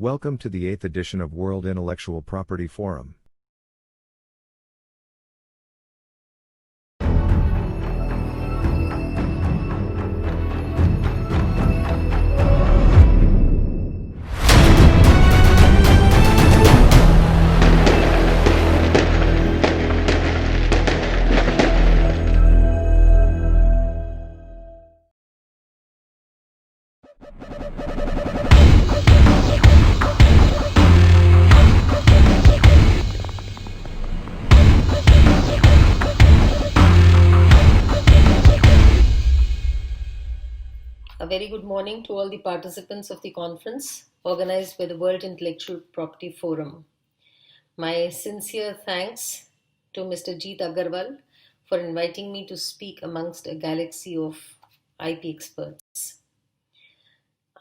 Welcome to the 8th edition of World Intellectual Property Forum. A very good morning to all the participants of the conference organized by the World Intellectual Property Forum. My sincere thanks to Mr. Jeet Agarwal for inviting me to speak amongst a galaxy of IP experts.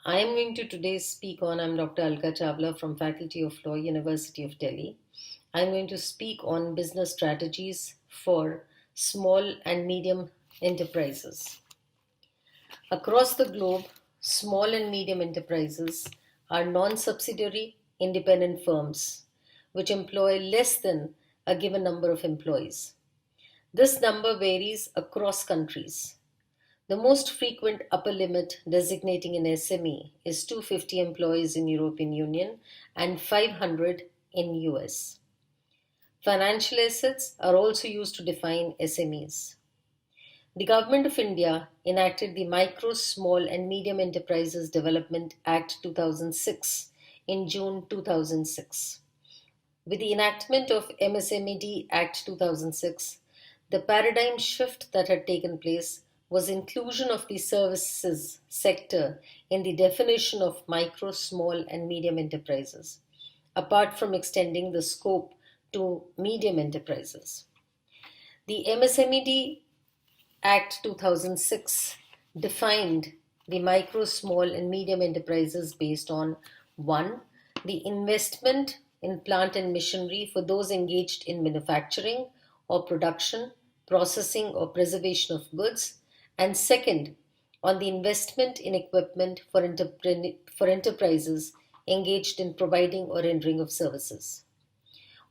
I am going to today speak on, I'm Dr. Alka Chawla from Faculty of Law, University of Delhi. I'm going to speak on business strategies for small and medium enterprises. Across the globe, small and medium enterprises are non-subsidiary independent firms which employ less than a given number of employees. This number varies across countries. The most frequent upper limit designating an SME is 250 employees in European Union and 500 in US. Financial assets are also used to define SMEs. The Government of India enacted the Micro, Small and Medium Enterprises Development Act 2006 in June 2006. With the enactment of MSMED Act 2006, the paradigm shift that had taken place was inclusion of the services sector in the definition of micro, small and medium enterprises, apart from extending the scope to medium enterprises. The MSMED Act 2006 defined the micro, small and medium enterprises based on 1. The investment in plant and machinery for those engaged in manufacturing or production, processing or preservation of goods, and 2nd, on the investment in equipment for enterprises engaged in providing or rendering of services.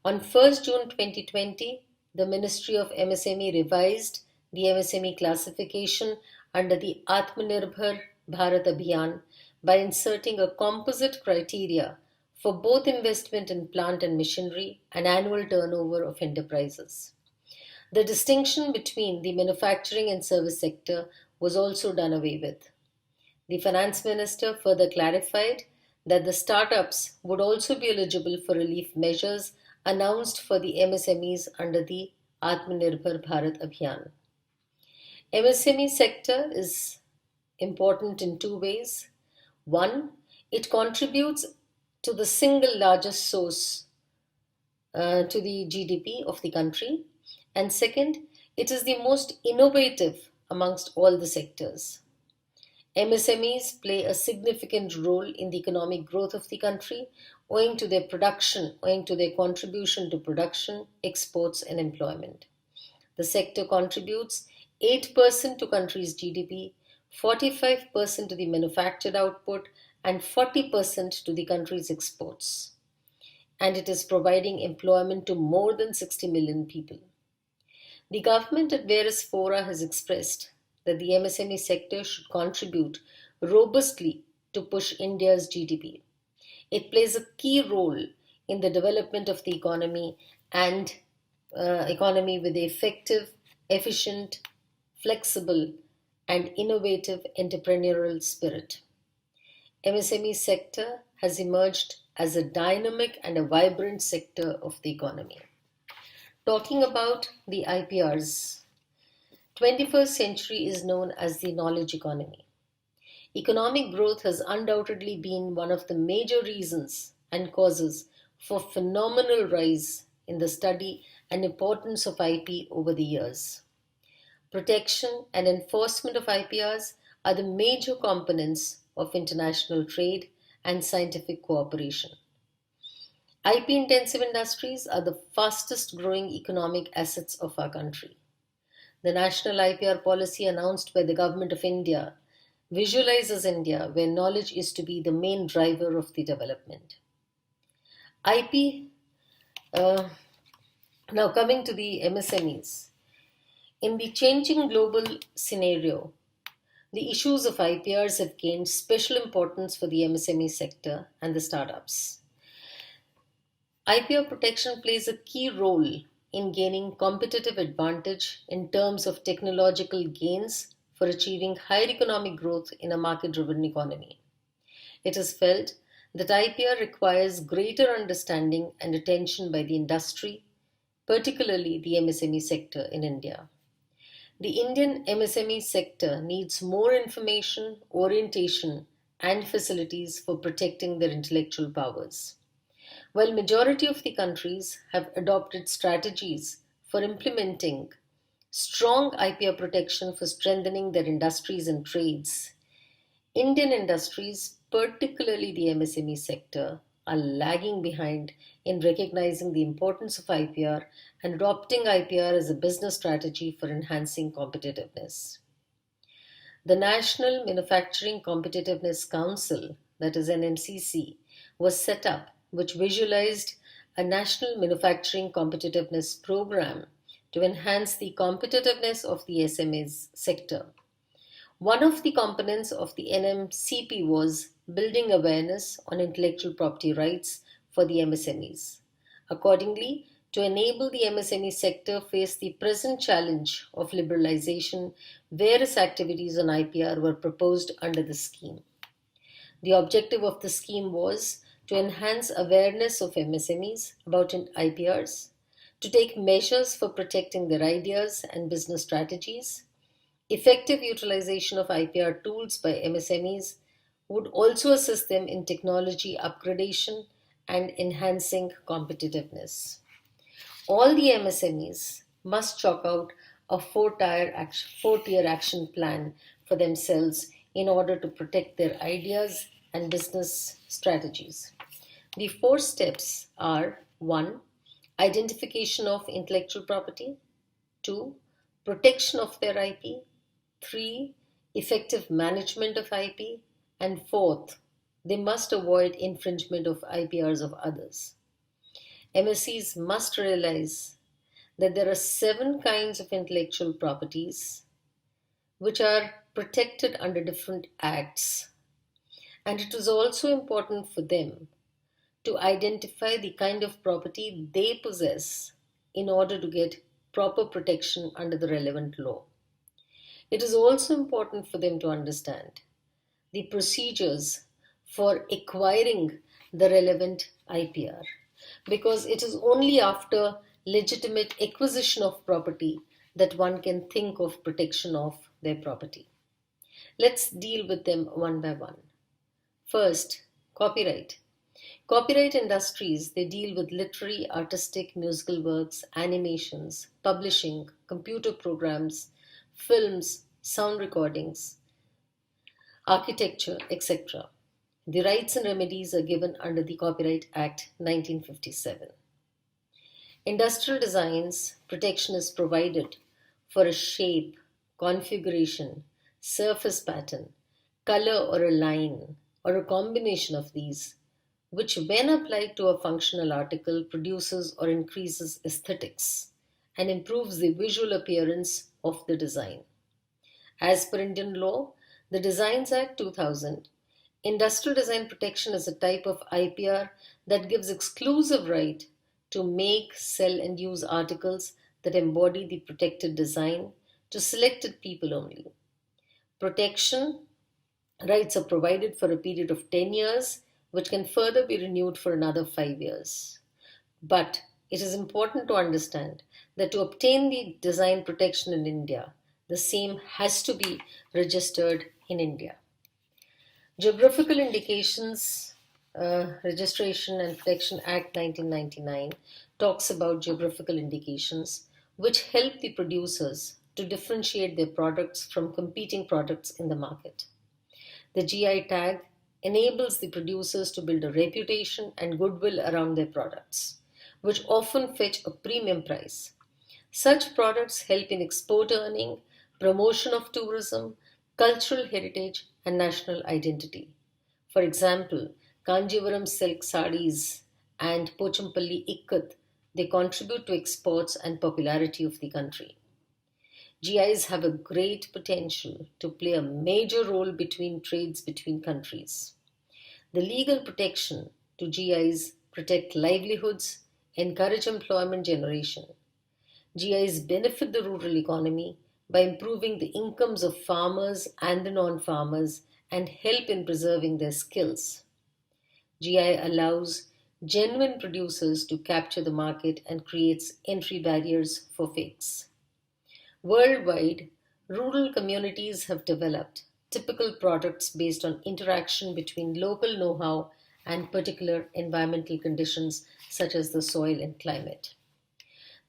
On 1st June 2020, the Ministry of MSME revised the MSME classification under the Atmanirbhar Bharat Abhiyan by inserting a composite criteria for both investment in plant and machinery and annual turnover of enterprises. The distinction between the manufacturing and service sector was also done away with. The Finance Minister further clarified that the startups would also be eligible for relief measures announced for the MSMEs under the Atmanirbhar Bharat Abhiyan. MSME sector is important in 2 ways. 1, it contributes to the single largest source to the GDP of the country. And 2nd, it is the most innovative amongst all the sectors. MSMEs play a significant role in the economic growth of the country owing to their contribution to production, exports and employment. The sector contributes 8% to country's GDP, 45% to the manufactured output, and 40% to the country's exports. And it is providing employment to more than 60 million people. The government at various fora has expressed that the MSME sector should contribute robustly to push India's GDP. It plays a key role in the development of the economy and economy with effective, efficient, flexible and innovative entrepreneurial spirit. MSME sector has emerged as a dynamic and a vibrant sector of the economy. Talking about the IPRs, 21st century is known as the knowledge economy. Economic growth has undoubtedly been one of the major reasons and causes for phenomenal rise in the study and importance of IP over the years. Protection and enforcement of IPRs are the major components of international trade and scientific cooperation. IP-intensive industries are the fastest growing economic assets of our country. The national IPR policy announced by the Government of India visualizes India where knowledge is to be the main driver of the development. IP, uh, now coming to the MSMEs. In the changing global scenario, the issues of IPRs have gained special importance for the MSME sector and the startups. IPR protection plays a key role in gaining competitive advantage in terms of technological gains for achieving higher economic growth in a market driven economy. It is felt that IPR requires greater understanding and attention by the industry, particularly the MSME sector in India. The Indian MSME sector needs more information, orientation, and facilities for protecting their intellectual powers. While majority of the countries have adopted strategies for implementing strong IPR protection for strengthening their industries and trades, Indian industries, particularly the MSME sector, are lagging behind in recognizing the importance of IPR and adopting IPR as a business strategy for enhancing competitiveness. The National Manufacturing Competitiveness Council, that is NMCC, was set up, which visualized a national manufacturing competitiveness program to enhance the competitiveness of the SMEs sector. One of the components of the NMCP was building awareness on intellectual property rights for the MSMEs. Accordingly, to enable the MSME sector face the present challenge of liberalization, various activities on IPR were proposed under the scheme. The objective of the scheme was to enhance awareness of MSMEs about IPRs, to take measures for protecting their ideas and business strategies. Effective utilization of IPR tools by MSMEs would also assist them in technology upgradation and enhancing competitiveness. All the MSMEs must chalk out a four-tier action plan for themselves in order to protect their ideas and business strategies. The four steps are: 1. Identification of intellectual property; 2. Protection of their IP; 3. Effective management of IP; and 4th, they must avoid infringement of IPRs of others. MSCs must realize that there are 7 kinds of intellectual properties which are protected under different acts. And it is also important for them to identify the kind of property they possess in order to get proper protection under the relevant law. It is also important for them to understand the procedures for acquiring the relevant IPR, because it is only after legitimate acquisition of property that one can think of protection of their property. Let's deal with them one by one. First, copyright. Copyright industries, they deal with literary, artistic, musical works, animations, publishing, computer programs, films, sound recordings, architecture, etc. The rights and remedies are given under the Copyright Act 1957. Industrial designs, protection is provided for a shape, configuration, surface pattern, color or a line, or a combination of these, which when applied to a functional article produces or increases aesthetics and improves the visual appearance of the design. As per Indian law, the Designs Act 2000, industrial design protection is a type of IPR that gives exclusive right to make, sell, and use articles that embody the protected design to selected people only. Protection rights are provided for a period of 10 years, which can further be renewed for another 5 years. But it is important to understand that to obtain the design protection in India, the same has to be registered in India. Geographical Indications Registration and Protection Act 1999 talks about geographical indications which help the producers to differentiate their products from competing products in the market. The GI tag enables the producers to build a reputation and goodwill around their products, which often fetch a premium price. Such products help in export earning, promotion of tourism, cultural heritage, and national identity. For example, Kanjivaram silk sarees and Pochampalli Ikkat, they contribute to exports and popularity of the country. GIs have a great potential to play a major role between trades between countries. The legal protection to GIs protect livelihoods, encourage employment generation. GIs benefit the rural economy by improving the incomes of farmers and the non-farmers and help in preserving their skills. GI allows genuine producers to capture the market and creates entry barriers for fakes. Worldwide, rural communities have developed typical products based on interaction between local know how and particular environmental conditions such as the soil and climate.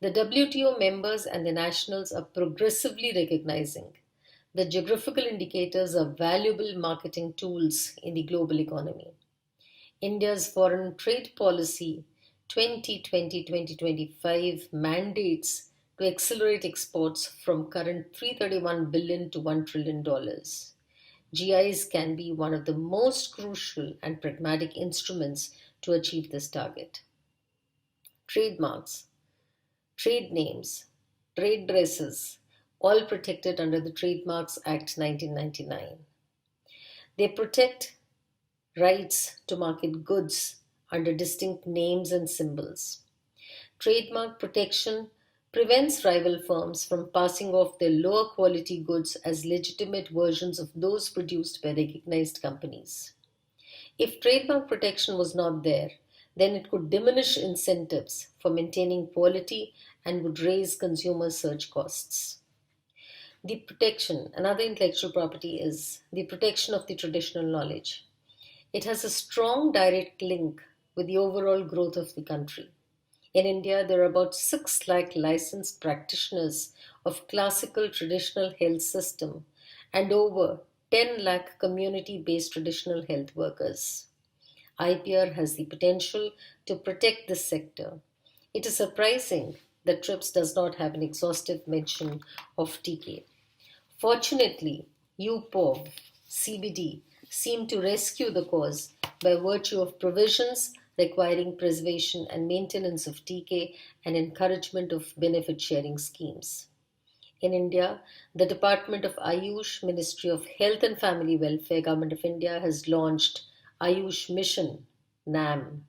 The WTO members and the nationals are progressively recognizing that geographical indicators are valuable marketing tools in the global economy. India's foreign trade policy 2020-2025 mandates to accelerate exports from current $331 billion to $1 trillion. GIs can be one of the most crucial and pragmatic instruments to achieve this target. Trademarks, trade names, trade dresses, all protected under the Trademarks Act 1999. They protect rights to market goods under distinct names and symbols. Trademark protection prevents rival firms from passing off their lower quality goods as legitimate versions of those produced by recognized companies. If trademark protection was not there, then it could diminish incentives for maintaining quality and would raise consumer search costs. The protection, another intellectual property is the protection of the traditional knowledge. It has a strong direct link with the overall growth of the country. In India, there are about 6 lakh licensed practitioners of classical traditional health system and over 10 lakh community-based traditional health workers. IPR has the potential to protect this sector. It is surprising that TRIPS does not have an exhaustive mention of TK. Fortunately, UPOV, CBD seem to rescue the cause by virtue of provisions requiring preservation and maintenance of TK and encouragement of benefit sharing schemes. In India, the Department of Ayush, Ministry of Health and Family Welfare, Government of India has launched Ayush Mission, NAM.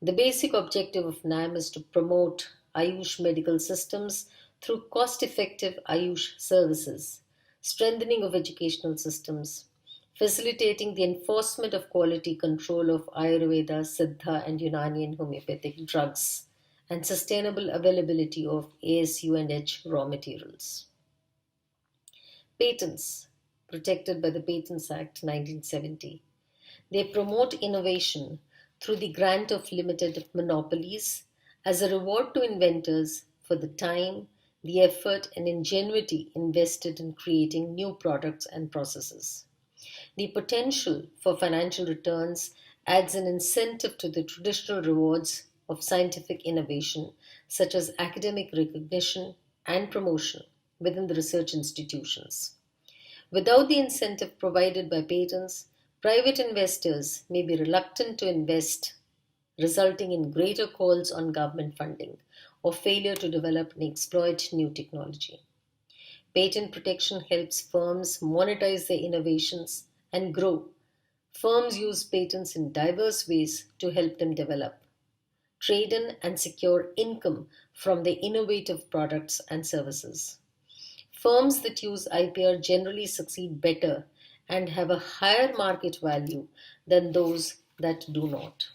The basic objective of NAM is to promote Ayush medical systems through cost-effective Ayush services, strengthening of educational systems, facilitating the enforcement of quality control of Ayurveda, Siddha, and Unani and homeopathic drugs, and sustainable availability of ASU and H raw materials. Patents, protected by the Patents Act 1970. They promote innovation through the grant of limited monopolies as a reward to inventors for the time, the effort, and ingenuity invested in creating new products and processes. The potential for financial returns adds an incentive to the traditional rewards of scientific innovation, such as academic recognition and promotion within the research institutions. Without the incentive provided by patents, private investors may be reluctant to invest, resulting in greater calls on government funding or failure to develop and exploit new technology. Patent protection helps firms monetize their innovations and grow. Firms use patents in diverse ways to help them develop, trade in, and secure income from their innovative products and services. Firms that use IPR generally succeed better and have a higher market value than those that do not.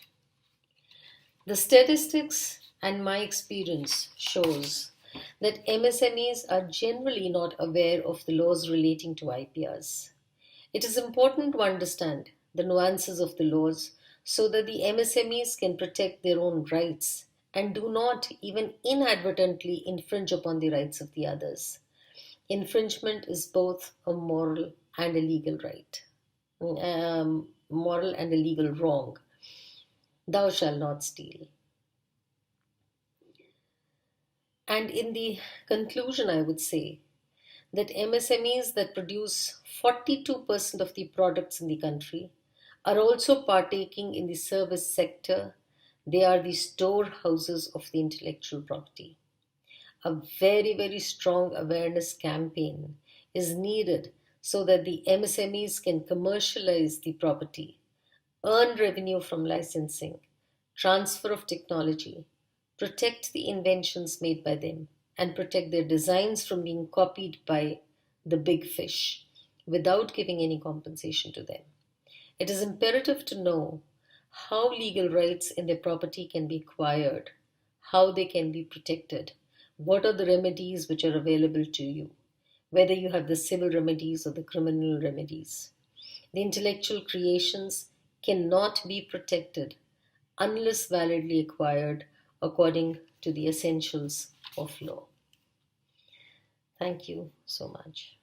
The statistics and my experience shows that MSMEs are generally not aware of the laws relating to IPRs. It is important to understand the nuances of the laws so that the MSMEs can protect their own rights and do not even inadvertently infringe upon the rights of the others. Infringement is both a moral and a legal right, moral and a legal wrong. Thou shalt not steal. And in the conclusion, I would say that MSMEs that produce 42% of the products in the country are also partaking in the service sector, They are the storehouses of the intellectual property. A very, very strong awareness campaign is needed so that the MSMEs can commercialize the property, earn revenue from licensing, transfer of technology, protect the inventions made by them, and protect their designs from being copied by the big fish without giving any compensation to them. It is imperative to know how legal rights in their property can be acquired, how they can be protected, what are the remedies which are available to you, whether you have the civil remedies or the criminal remedies. The intellectual creations cannot be protected unless validly acquired according to the essentials of law. Thank you so much.